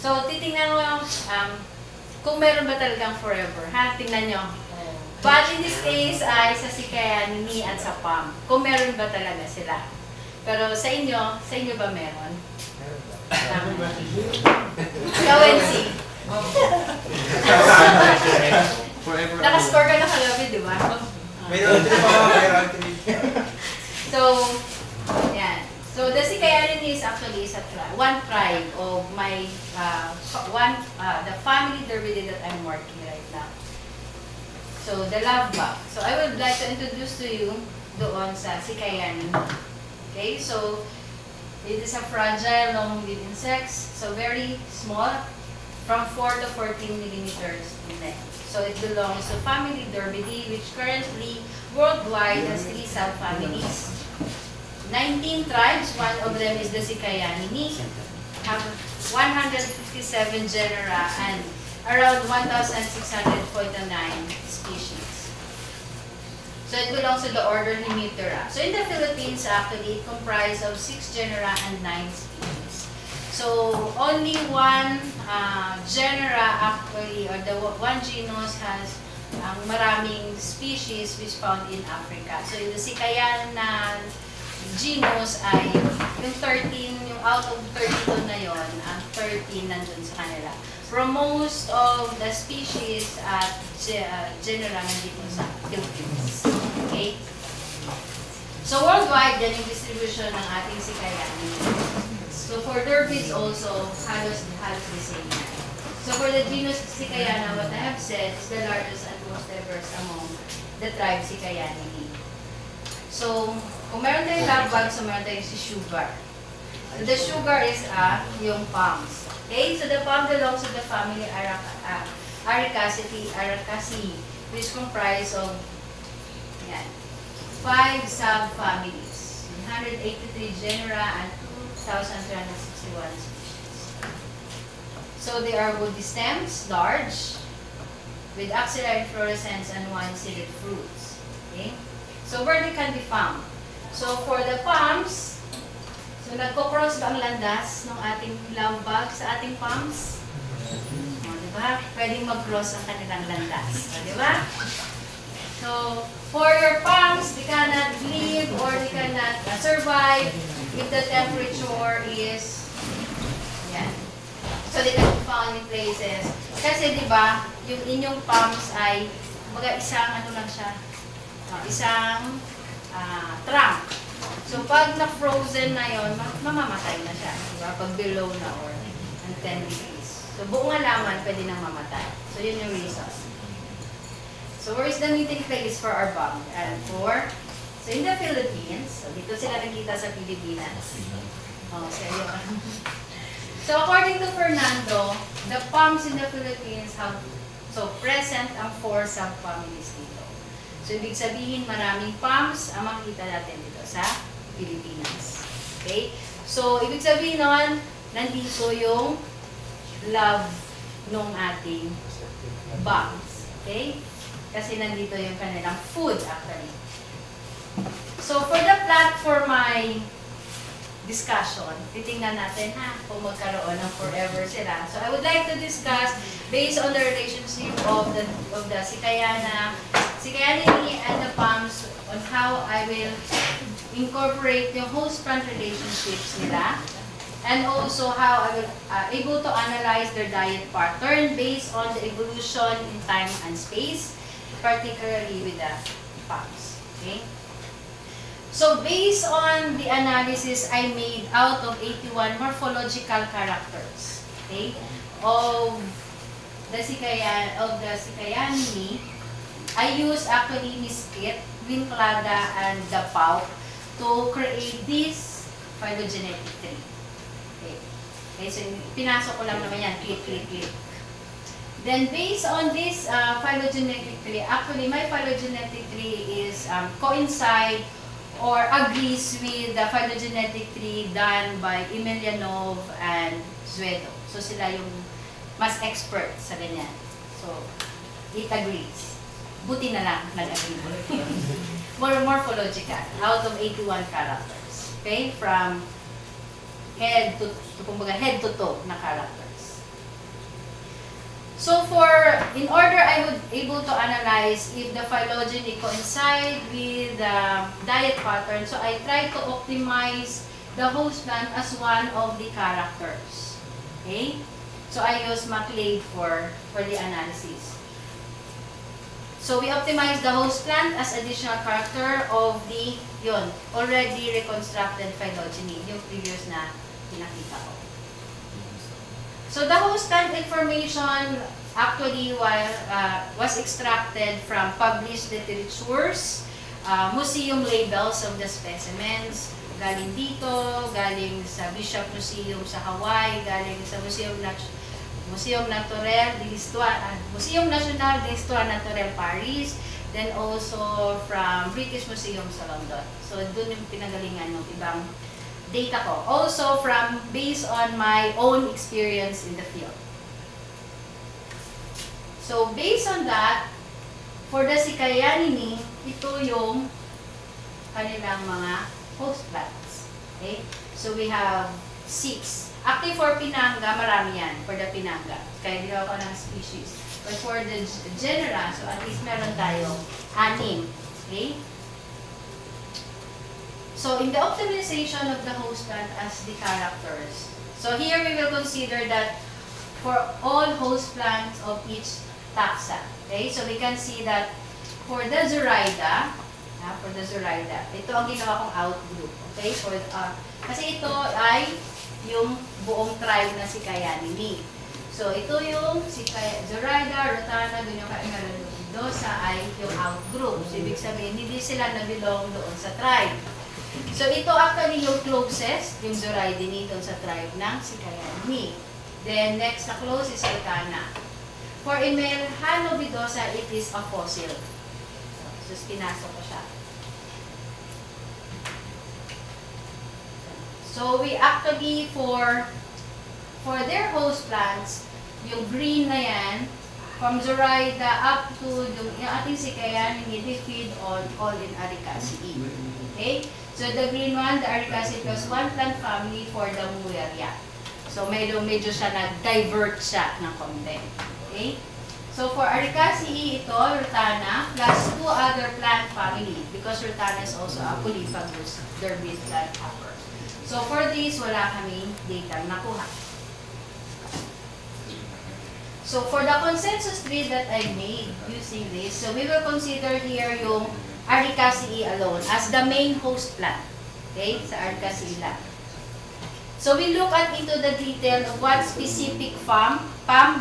So, titingnan mo kung meron ba talagang forever. Ha? Tingnan nyo. But in this case ay sa Sikaianini at sa palm. Kung meron ba talaga sila. Pero sa inyo ba meron? Go and see. Nakascore ka na kagabi, di ba? So, yan. So, the Sikaianini is actually one tribe of my, the family Derbids that I'm working right now. So, the love bug. So, I would like to introduce to you doon sa Sikaianini. Okay, so, it is a fragile, long-lived insects. So, very small, from 4 to 14 millimeters in length. So, it belongs to family Derbids, which currently, worldwide, has 3 subfamilies. 19 tribes, one of them is the Sikaianini, have 157 genera and around 1,649 species. So it belongs to the order Hemiptera. So in the Philippines, actually, it comprises of 6 genera and 9 species. So only one genera actually, or the one genus has maraming species which found in Africa. So in the Sikaiana genus ay yung 13, yung out of 32 na yon, ang 13 nandun sa kanila. From most of the species at genera nandito sa Philippines. Okay? So worldwide, yan yung distribution ng ating Sikaianini. So for Derbids also, halos the same. So for the genus Sikaiana, what I have said is the largest and most diverse among the tribe Sikaianini. So, kung meron tayong love bug, so meron tayong si sugar. So the sugar is yung palms. Okay? So the palm belongs to the family Aracaceae, which comprise of 5 subfamilies, 183 genera, and 2,361 species. So they are woody stems, large, with axillary inflorescence and one-seeded fruits. Okay? So where they can be found? So for the palms, so nagko-cross ba ang landas ng ating love bug sa ating palms? O, diba? Pwedeng mag-cross ang kanilang landas. O, diba? So, for your palms, they cannot live or they cannot survive if the temperature is, yan. So, they can be found in places. Kasi, diba, yung inyong palms ay, isang, ano lang siya, isang trunk. So, pag na-frozen na yon, mamamatay na siya. Diba? Pag below na or 10 degrees. So, buong halaman pwede nang mamatay. So, yun yung reason. So, where is the meeting place for our bug? And so in the Philippines, so dito sila nakita sa Pilipinas. Oh, seryo. So, according to Fernando, the palms in the Philippines have, so present ang 4 subfamilies dito. So, ibig sabihin, maraming palms ang makikita natin dito sa Pilipinas. Okay? So, ibig sabihin nun, nandito yung love nung ating bugs. Okay? Kasi nandito yung kanilang food, actually. So, for the plot for my discussion, titingnan natin kung magkaroon ng forever sila. So, I would like to discuss based on the relationship of the Sikaianini and the palms on how I will incorporate yung host plant relationships nila and also how I will able to analyze their diet pattern based on the evolution in time and space, particularly with the palms. Okay? So, based on the analysis I made out of 81 morphological characters, okay, of the Sikaianini, I use actually mesquite, winclada, and the pulp to create this phylogenetic tree. Okay. Okay, so pinasok ko lang naman yan, click, click, click. Then, based on this phylogenetic tree, actually, my phylogenetic tree is coincide or agrees with the phylogenetic tree done by Emelianov and Zuedo. So, sila yung mas expert sa ganyan. So, it agrees. Buti na lang, nag-agree. More morphological, out of 81 characters. Okay? From head to toe na characters. So in order I would able to analyze if the phylogeny coincide with the diet pattern, so I try to optimize the host plant as one of the characters. Okay? So I use MacLeod for the analysis. So we optimize the host plant as additional character of the already reconstructed phylogeny, yung previous na pinakita ko. So the host plant information actually was extracted from published literatures, museum labels of the specimens, galing dito, galing sa Bishop Museum sa Hawaii, galing sa Museum National d'Histoire Naturelle Paris, then also from British Museum sa London. So doon yung pinagalingan ng ibang data ko. Also based on my own experience in the field. So based on that, for the Sikaianini, ito yung kanilang mga host plants. Okay? So we have 6. Actually for Pinanga, marami yan. For the Pinanga. Kaya ginawa ko ng species. But for the genera, so at least meron tayong 6. Okay? So, in the optimization of the host plant as the characters. So, here we will consider that for all host plants of each taxa. Okay? So, we can see that for the Zoraida, ito ang ginawa kong outgroup. Okay? Kasi ito ay yung buong tribe na Sikaianini. So, ito yung Zoraida, Rotana, Dosa ay yung outgroup. So, ibig sabihin, hindi sila na-belong doon sa tribe. So, ito actually yung closest, yung Zoraidini doon sa tribe ng Sikaianini. Then, next na close is Rotana. For Imelhano Bidosa, it is a fossil. So, pinasok ko siya. So, we actually, for their host plants, yung green na yan, from Zoraida up to yung ating Sikaianini, they feed on all in Aricaceae. Okay? So, the green one, the Aricaceae plus one plant family for the Mueria. So, medyo siya nag-divert siya ng konti. Okay? So, for Aricaceae, ito, Rutana, plus 2 other plant family because Rutana is also a polyphagous Derbid plant hopper. So, for this, wala kaming data nakuha. So, for the consensus tree that I made using this, so we will consider here yung Aricaceae alone as the main host plant. Okay? Sa Aricaceae lang. So, we look into the detail of what specific PAM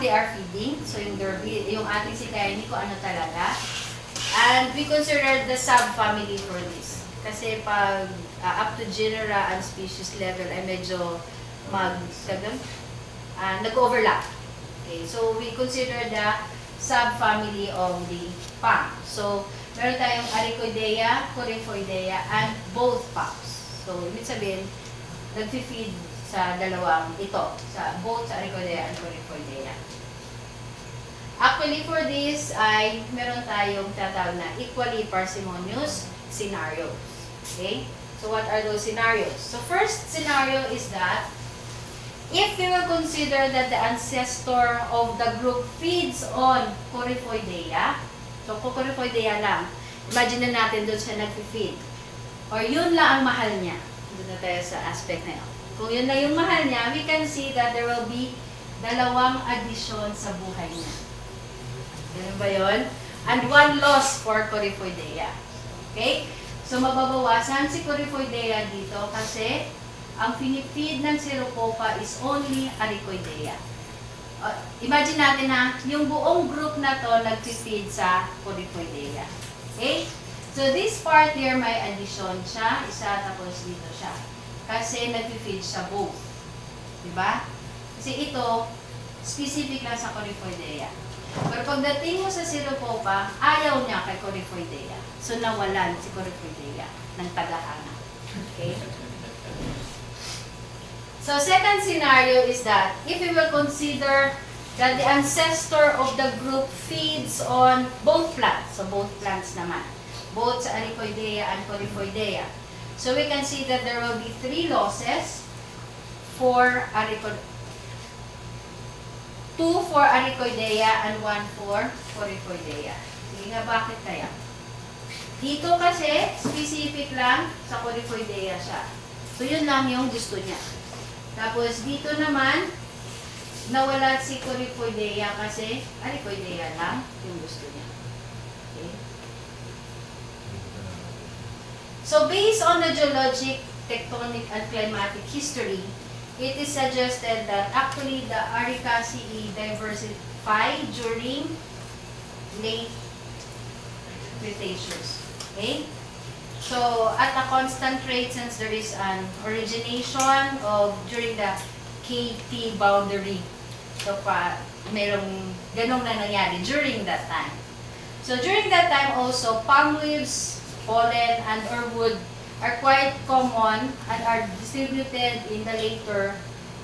they are feeding. So, yung Derbid, yung ating Sikaianini, kung ano talaga. And we consider the subfamily for this. Kasi pag up to genera and species level ay medyo nag-overlap. Okay, so we consider the subfamily of the PAM. So, meron tayong Aricoidea, Coryphoidea, and both PAMs. So, ibig sabihin, nag-feed sa dalawang ito, both sa Aricoidea and Coryphoidea. Actually, for this, ay meron tayong tatawag na equally parsimonious scenarios. Okay? So, what are those scenarios? So, first scenario is that if we will consider that the ancestor of the group feeds on Coryphoidea, so Coryphoidea lang, imagine na natin doon siya nag-feed. Or yun lang ang mahal niya. Doon na tayo sa aspect na yun. Kung yun na yung mahal niya, we can see that there will be dalawang addition sa buhay niya. Ganun ba yun? And 1 loss for Coryphoidea. Okay? So, mababawasan si Coryphoidea dito kasi ang pinipid ng Ceropopa is only Aricoidea. Imagine natin na yung buong group na to nag-feed sa Coryphoidea. Okay? So, this part here may addition siya, isa tapos dito siya. Kasi nag-feed sa both. Diba? Kasi ito, specific lang sa Coryphoidea. Pero pagdating mo sa Ceropopa, ayaw niya kay Coryphoidea. So, nawalan si Coryphoidea ng tagahanga. Okay? So, second scenario is that if we will consider that the ancestor of the group feeds on both plants, so both plants naman, both sa Aricoidea and Coryphoidea. So, we can see that there will be 3 losses for 2 for Aricoidea and 1 for Coryphoidea. Sige nga, bakit kaya? Dito kasi, specific lang sa Coryphoidea siya. So, yun lang yung gusto niya. Tapos, dito naman, nawala si Coryphoidea kasi Aricoidea lang yung gusto niya. Okay? So, based on the geologic, tectonic, and climatic history, it is suggested that actually the Aricaceae diversified during late Cretaceous. Okay? So, at a constant rate, since there is an origination of during the KT boundary. So, merong ganong na nangyari during that time. So, during that time also, palm leaves, pollen, and or wood are quite common and are distributed in the later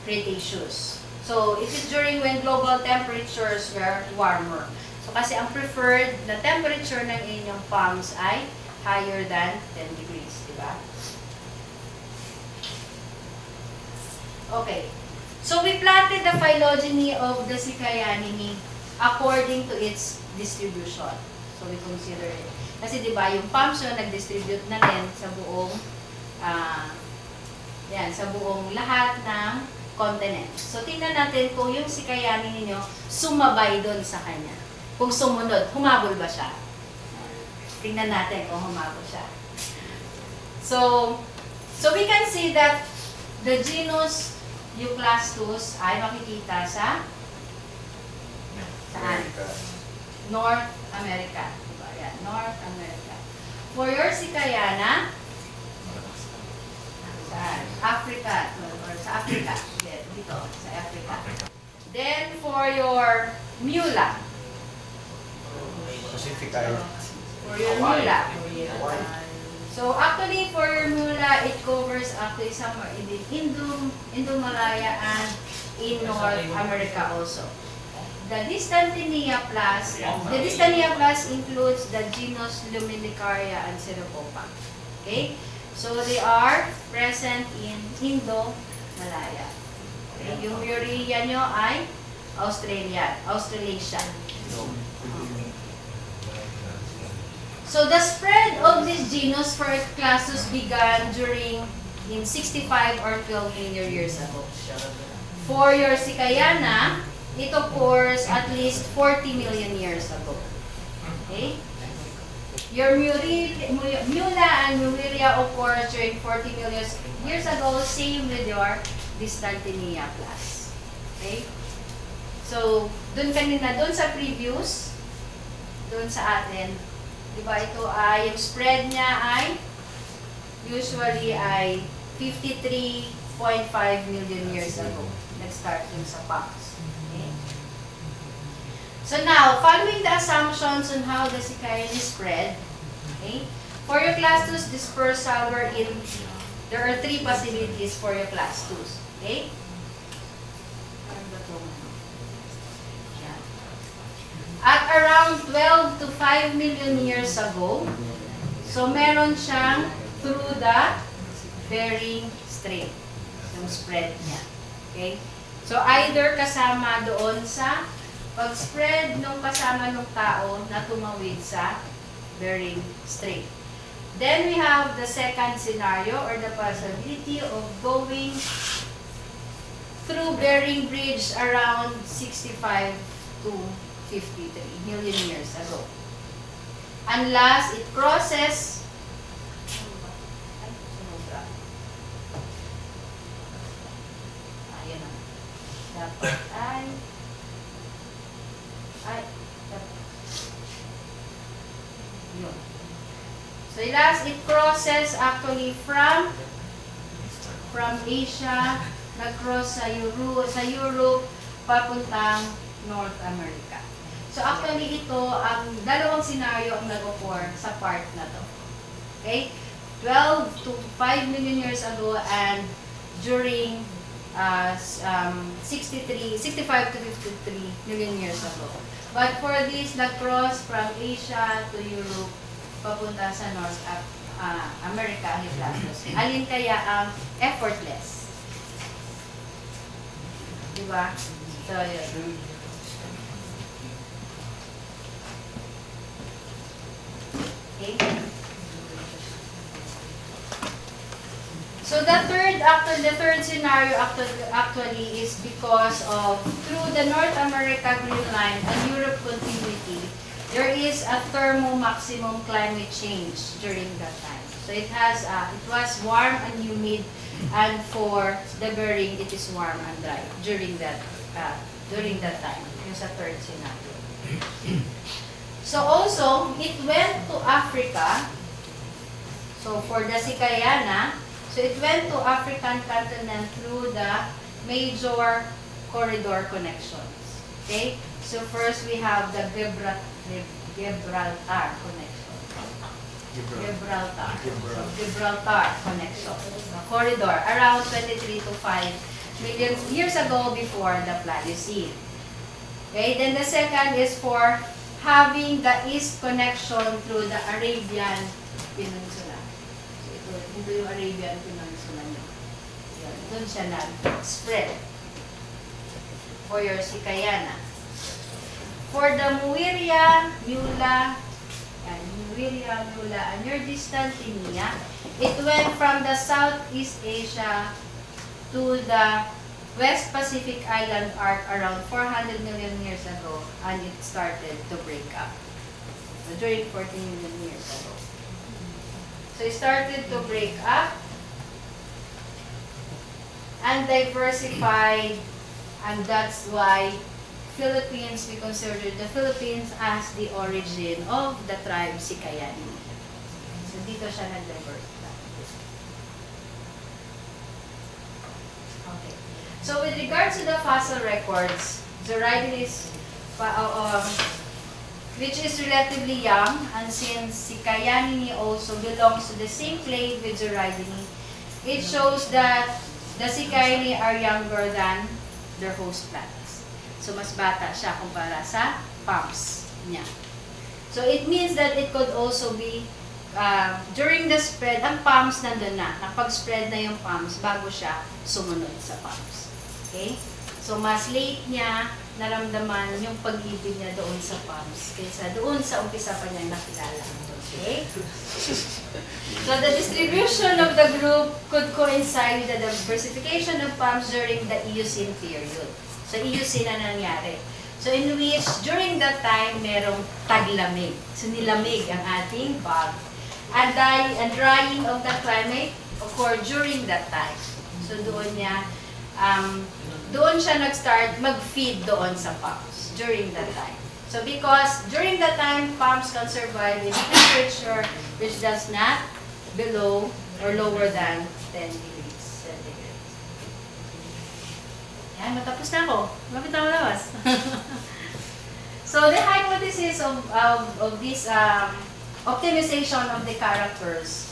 Cretaceous. So, it is during when global temperatures were warmer. So, kasi ang preferred na temperature ng inyong palms ay higher than 10 degrees, di ba? Okay. So, we plotted the phylogeny of the Sikaianini according to its distribution. So, we consider it. Kasi, di ba, yung palms yun, nag-distribute na rin sa buong, sa buong lahat ng continent. So, tingnan natin kung yung Sikaianini ninyo sumabay doon sa kanya. Kung sumunod, humabol ba siya? Tingnan natin kung humabol siya. So we can see that the genus Euclastus ay makikita sa saan? North America. Diba? Yan, North America. For your Sikaiana, Africa. Or sa Africa. Dito, sa Africa. Then, for your Mula. Pacific Island. For your Mula. So, actually, for your Mula, it covers actually somewhere in the Indo-Malaya and in North America also. The Distantenia plus includes the genus Luminicaria and Cerocopa. Okay? So, they are present in Indo-Malaya. Okay? Yung Urea nyo ay Australasian. So the spread of this genus for Euclastus began in 65 or 12 million years ago. For your Sikaiana, it occurs at least 40 million years ago. Okay? Your Mula and Muiria occurs during 40 million years ago, same with your Distantenia plus. Okay? So, dun kanina, dun sa previous, dun sa atin, diba ito ay, yung spread niya ay, usually ay 53.5 million years ago. Nag-start yung sa palms. Okay? So now, following the assumptions on how the Sikaianini spread, okay, for your Euclastus dispersal wherein there are 3 possibilities for your Euclastus. Okay? At around 12 to 5 million years ago, so meron siyang through the Bering Strait, yung spread niya. Okay? So either kasama doon sa pag-spread nung kasama nung tao na tumawid sa Bering Strait. Then we have the second scenario or the possibility of going through Bering Bridge around 65 to 53 million years ago. Unless it crosses dapat yun. So last it crosses actually from Asia, nag-cross sa Europe papuntang North America. So actually ito, ang dalawang scenario ang nag-occur sa part na to. Okay? 12 to 5 million years ago and during 65 to 53 million years ago. But for this, nag-cross from Asia to Europe papunta sa North America, Euclastus. Alin kaya ang effortless? Diba? So, yun. Okay? So the third scenario actually is because of through the North America Green Line and Europe continuity, there is a thermo maximum climate change during that time. So it was warm and humid, and for the Bering it is warm and dry during that time. Yung sa third scenario. So also it went to Africa. So for the Sikaiana, so it went to African continent through the major corridor connections. Okay? So first we have the Gibraltar connection. Gibraltar connection. Corridor around 23 to 5 million years ago before the Pliocene. Okay? Then the second is for having the east connection through the Arabian Peninsula. Ito yung Arabian Peninsula niya. Doon siya nag-spread for your Sikaiana. For the Muiria, Mula, and your distant Tinia, it went from the Southeast Asia to the West Pacific Island arc around 400 million years ago, and it started to break up. So during 14 million years ago. So it started to break up and diversified, and that's why Philippines, we consider the Philippines as the origin of the tribe Sikaianini. So dito siya nag-diversify. Okay. So with regards to the fossil records, Zoraidini is which is relatively young, and since Sikaianini also belongs to the same clade with Zoraidini, it shows that the Sikaianini are younger than their host plants. So mas bata siya kumpara sa palms niya. So it means that it could also be during the spread, ang palms nandun na. Nakapag-spread na yung palms bago siya sumunod sa palms. Okay? So mas late niya naramdaman yung pag-ibig niya doon sa palms kaysa doon sa umpisa pa niya nakilala. Okay? So the distribution of the group could coincide with the diversification of palms during the Eocene period. So Eocene na nangyari. So in which during that time merong taglamig. So nilamig ang ating bog. And drying of the climate occurred during that time. So doon siya nag-start mag-feed doon sa palms during that time. So because during that time, palms can survive in a temperature which does not below or lower than 10 degrees centigrade. Yan, matapos na ako. Lapit na labas. So the hypothesis of this optimization of the characters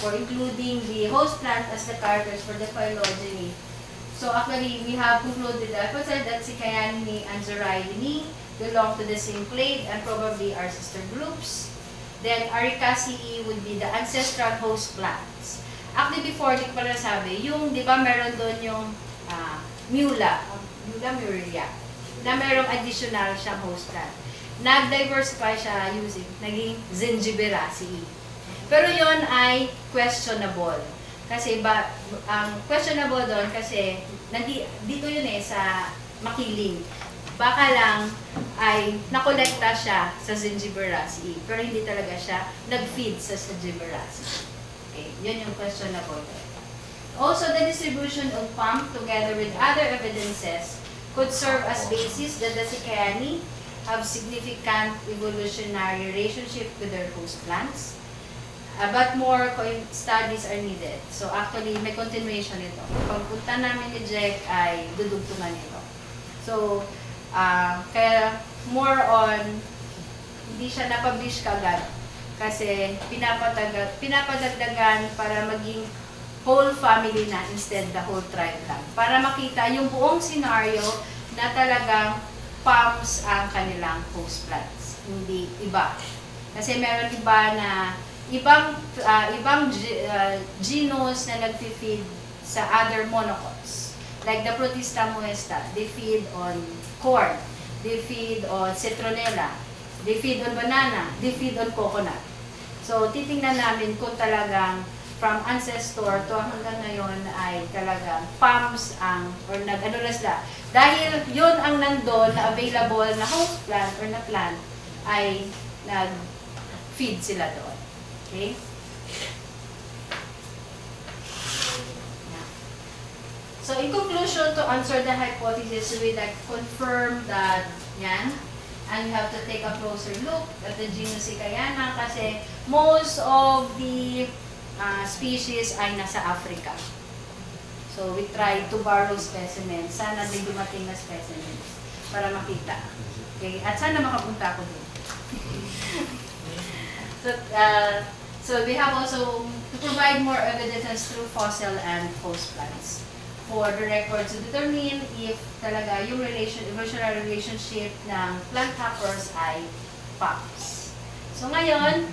for including the host plant as the characters for the phylogeny. So actually, we have concluded the hypothesis that Sikaianini and Zoraidini belong to the same clade and probably are sister groups. Then Aricaceae would be the ancestral host plants. Actually, before, di ko pala sabi, yung, di ba, meron doon yung Mula Muria, na merong additional siyang host plant. Nag-diversify siya using, naging Zingiberaceae. Pero yon ay questionable. Kasi questionable doon kasi dito yun sa Makiling. Baka lang ay nakolekta siya sa Zingiberaceae, pero hindi talaga siya nag-feed sa Zingiberaceae. Okay, yun yung questionable. Also, the distribution of palm together with other evidences could serve as basis that the Sikaianini have significant evolutionary relationship with their host plants. But more studies are needed. So actually, may continuation ito. Pagpunta namin ni Jack ay dudugtungan ito. So, kaya more on, hindi siya na-publish kagad. Kasi pinapadagdagan para maging whole family na instead the whole tribe lang. Para makita yung buong scenario na talagang palms ang kanilang host plants. Hindi iba. Kasi meron iba na ibang genus na nag-feed sa other monocots. Like the Protista moesta, they feed on corn, they feed on citronella, they feed on banana, they feed on coconut. So, titingnan namin kung talagang from ancestor to hanggang ngayon ay talagang palms ang, or nag-ano na sila. Dahil yun ang nandun na available na host plant or na plant ay nag-feed sila doon. Okay? So, in conclusion, to answer the hypothesis, we like confirm that, yan, and you have to take a closer look at the genus Sikaiana kasi most of the species ay nasa Africa. So, we try to borrow specimens. Sana may dumating na specimens para makita. Okay? At sana makapunta ko din. So, we have also to provide more evidence through fossil and host plants for the record to determine if talaga yung evolutionary relationship ng plant hoppers ay palms. So ngayon,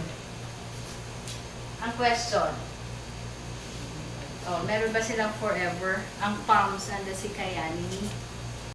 ang question, meron ba silang forever ang palms and the Sikaianini?